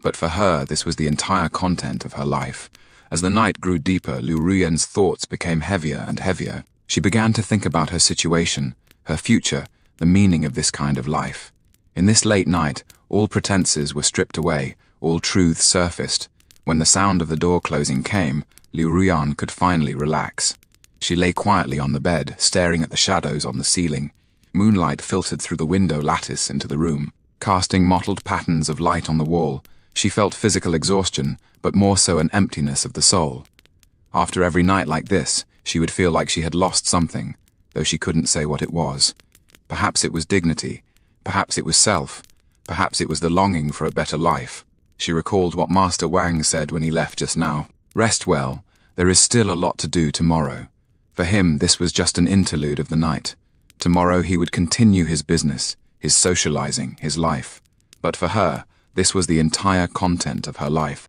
But for her, this was the entire content of her life. As the night grew deeper, Liu Ruyan's thoughts became heavier and heavier. She began to think about her situation, her future, the meaning of this kind of life. In this late night, all pretenses were stripped away, all truths surfaced. When the sound of the door closing came, Liu Ruyan could finally relax. She lay quietly on the bed, staring at the shadows on the ceiling. Moonlight filtered through the window lattice into the room, casting mottled patterns of light on the wall. She felt physical exhaustion, but more so an emptiness of the soul. After every night like this, she would feel like she had lost something, though she couldn't say what it was. Perhaps it was dignity, perhaps it was self, perhaps it was the longing for a better life. She recalled what Master Wang said when he left just now. "Rest well, there is still a lot to do tomorrow." For him, this was just an interlude of the night. Tomorrow he would continue his business, his socializing, his life. But for her, this was the entire content of her life.